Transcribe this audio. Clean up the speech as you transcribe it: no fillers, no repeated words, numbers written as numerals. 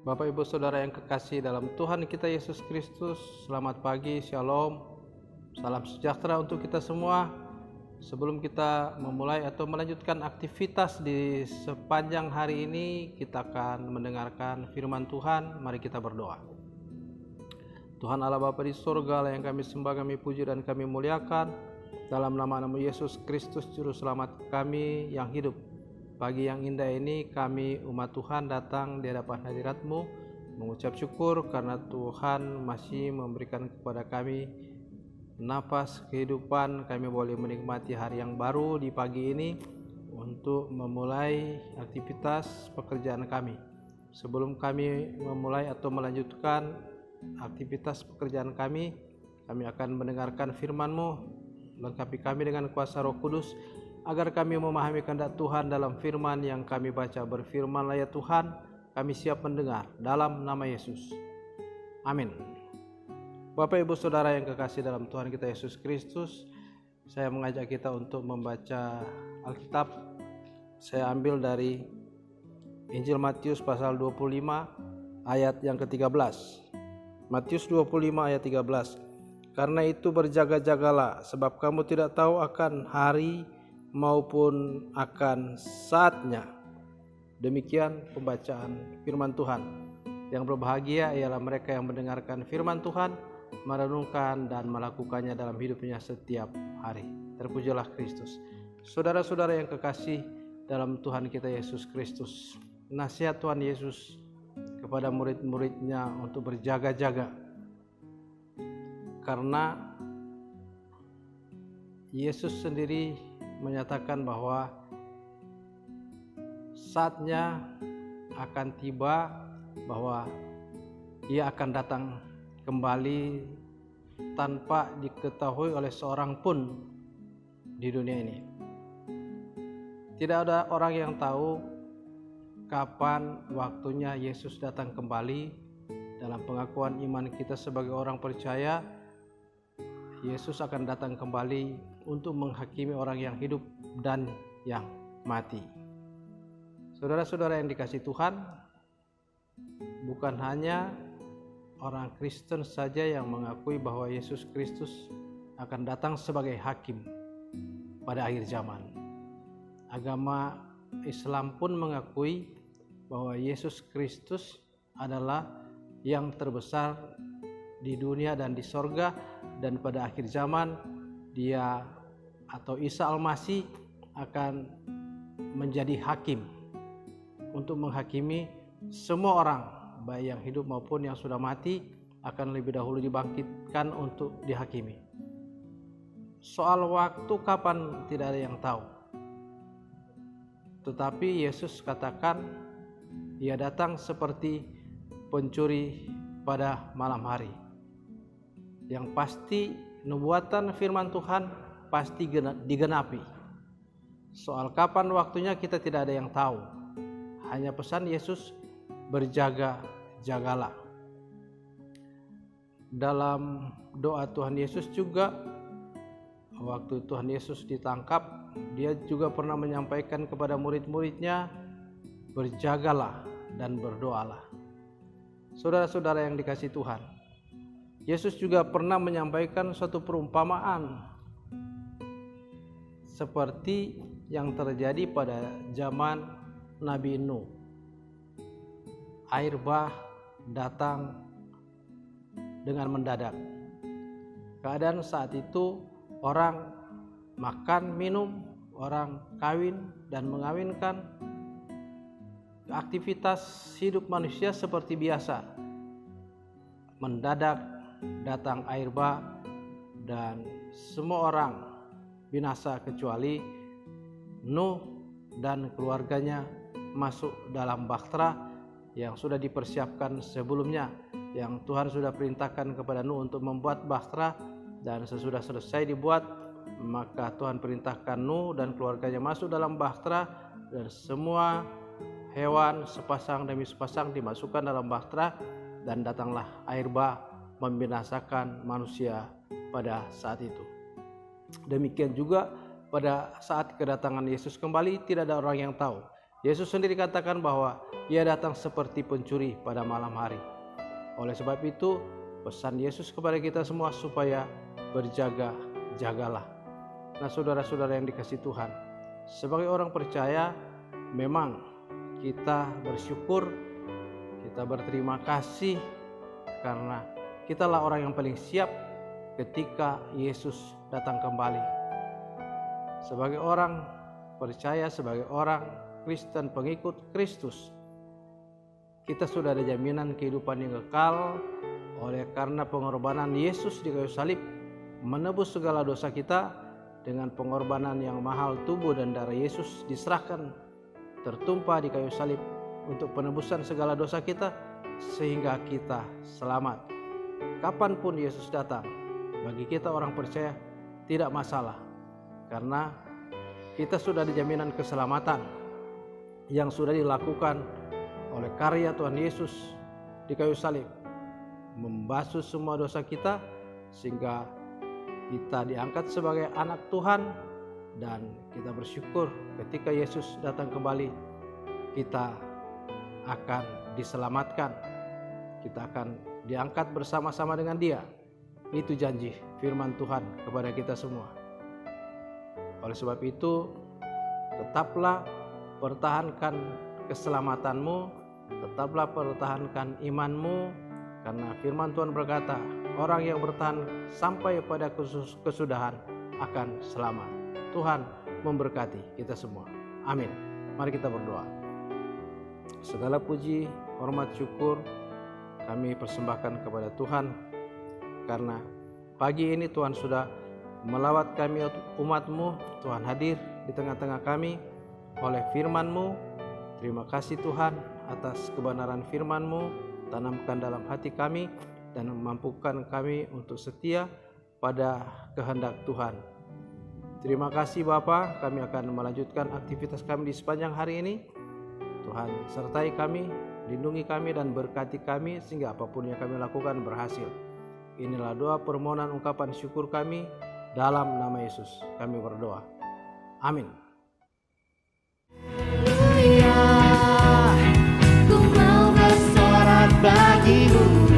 Bapak Ibu Saudara yang kekasih dalam Tuhan kita Yesus Kristus, selamat pagi, shalom, salam sejahtera untuk kita semua. Sebelum kita memulai atau melanjutkan aktivitas di sepanjang hari ini, kita akan mendengarkan firman Tuhan. Mari kita berdoa. Tuhan Allah Bapa di surga, yang kami sembah, kami puji dan kami muliakan, dalam nama-Mu Yesus Kristus Juru Selamat kami yang hidup. Pagi yang indah ini kami umat Tuhan datang di hadapan hadirat-Mu mengucap syukur karena Tuhan masih memberikan kepada kami napas kehidupan. Kami boleh menikmati hari yang baru di pagi ini untuk memulai aktivitas pekerjaan kami. Sebelum kami memulai atau melanjutkan aktivitas pekerjaan kami akan mendengarkan firman-Mu. Lengkapi kami dengan kuasa Roh Kudus agar kami memahami kehendak Tuhan dalam firman yang kami baca. Berfirmanlah ya Tuhan, kami siap mendengar dalam nama Yesus. Amin. Bapak Ibu Saudara yang kekasih dalam Tuhan kita Yesus Kristus, saya mengajak kita untuk membaca Alkitab. Saya ambil dari Injil Matius pasal 25 ayat yang ke-13. Matius 25 ayat 13. Karena itu berjaga-jagalah, sebab kamu tidak tahu akan hari maupun akan saatnya. Demikian pembacaan firman Tuhan. Yang berbahagia ialah mereka yang mendengarkan firman Tuhan, merenungkan dan melakukannya dalam hidupnya setiap hari. Terpujilah Kristus. Saudara-saudara yang kekasih dalam Tuhan kita Yesus Kristus, nasihat Tuhan Yesus kepada murid-muridnya untuk berjaga-jaga, karena Yesus sendiri menyatakan bahwa saatnya akan tiba, bahwa Ia akan datang kembali tanpa diketahui oleh seorang pun di dunia ini. Tidak ada orang yang tahu kapan waktunya Yesus datang kembali. Dalam pengakuan iman kita sebagai orang percaya, Yesus akan datang kembali untuk menghakimi orang yang hidup dan yang mati. Saudara-saudara yang dikasihi Tuhan, bukan hanya orang Kristen saja yang mengakui bahwa Yesus Kristus akan datang sebagai hakim pada akhir zaman. Agama Islam pun mengakui bahwa Yesus Kristus adalah yang terbesar di dunia dan di sorga, dan pada akhir zaman Dia atau Isa Al-Masih akan menjadi hakim untuk menghakimi semua orang, baik yang hidup maupun yang sudah mati, akan lebih dahulu dibangkitkan untuk dihakimi. Soal waktu kapan tidak ada yang tahu, tetapi Yesus katakan Ia datang seperti pencuri pada malam hari. Yang pasti nubuatan firman Tuhan pasti digenapi. Soal kapan waktunya kita tidak ada yang tahu. Hanya pesan Yesus, berjaga-jagalah. Dalam doa Tuhan Yesus juga, waktu Tuhan Yesus ditangkap, Dia juga pernah menyampaikan kepada murid-muridnya, berjagalah dan berdoalah. Saudara-saudara yang dikasihi Tuhan, Yesus juga pernah menyampaikan suatu perumpamaan seperti yang terjadi pada zaman Nabi Nuh. Air bah datang dengan mendadak. Keadaan saat itu orang makan, minum, orang kawin dan mengawinkan. Aktivitas hidup manusia seperti biasa. Mendadak datang air bah dan semua orang binasa kecuali Nuh dan keluarganya masuk dalam bahtera yang sudah dipersiapkan sebelumnya, yang Tuhan sudah perintahkan kepada Nuh untuk membuat bahtera. Dan sesudah selesai dibuat, maka Tuhan perintahkan Nuh dan keluarganya masuk dalam bahtera, dan semua hewan sepasang demi sepasang dimasukkan dalam bahtera, dan datanglah air bah membinasakan manusia pada saat itu. Demikian juga pada saat kedatangan Yesus kembali, tidak ada orang yang tahu. Yesus sendiri katakan bahwa ia datang seperti pencuri pada malam hari. Oleh sebab itu, pesan Yesus kepada kita semua supaya berjaga-jagalah. Nah, saudara-saudara yang dikasihi Tuhan, sebagai orang percaya memang kita bersyukur, kita berterima kasih karena kitalah orang yang paling siap ketika Yesus datang kembali. Sebagai orang percaya, sebagai orang Kristen, pengikut Kristus, kita sudah ada jaminan kehidupan yang kekal oleh karena pengorbanan Yesus di kayu salib menebus segala dosa kita. Dengan pengorbanan yang mahal, tubuh dan darah Yesus diserahkan tertumpah di kayu salib untuk penebusan segala dosa kita sehingga kita selamat. Kapanpun Yesus datang, bagi kita orang percaya tidak masalah, karena kita sudah ada jaminan keselamatan yang sudah dilakukan oleh karya Tuhan Yesus di kayu salib, membasuh semua dosa kita sehingga kita diangkat sebagai anak Tuhan. Dan kita bersyukur ketika Yesus datang kembali, kita akan diselamatkan, kita akan diangkat bersama-sama dengan Dia. Itu janji firman Tuhan kepada kita semua. Oleh sebab itu, tetaplah pertahankan keselamatanmu, tetaplah pertahankan imanmu, karena firman Tuhan berkata, orang yang bertahan sampai pada kesudahan akan selamat. Tuhan memberkati kita semua. Amin. Mari kita berdoa. Segala puji, hormat, syukur kami persembahkan kepada Tuhan, karena pagi ini Tuhan sudah melawat kami umat-Mu. Tuhan hadir di tengah-tengah kami oleh firman-Mu. Terima kasih Tuhan atas kebenaran firman-Mu. Tanamkan dalam hati kami dan memampukan kami untuk setia pada kehendak Tuhan. Terima kasih Bapa, kami akan melanjutkan aktivitas kami di sepanjang hari ini. Tuhan sertai kami, lindungi kami dan berkati kami sehingga apapun yang kami lakukan berhasil. Inilah doa permohonan ungkapan syukur kami, dalam nama Yesus kami berdoa. Amin. Ku mau bersorak bagimu.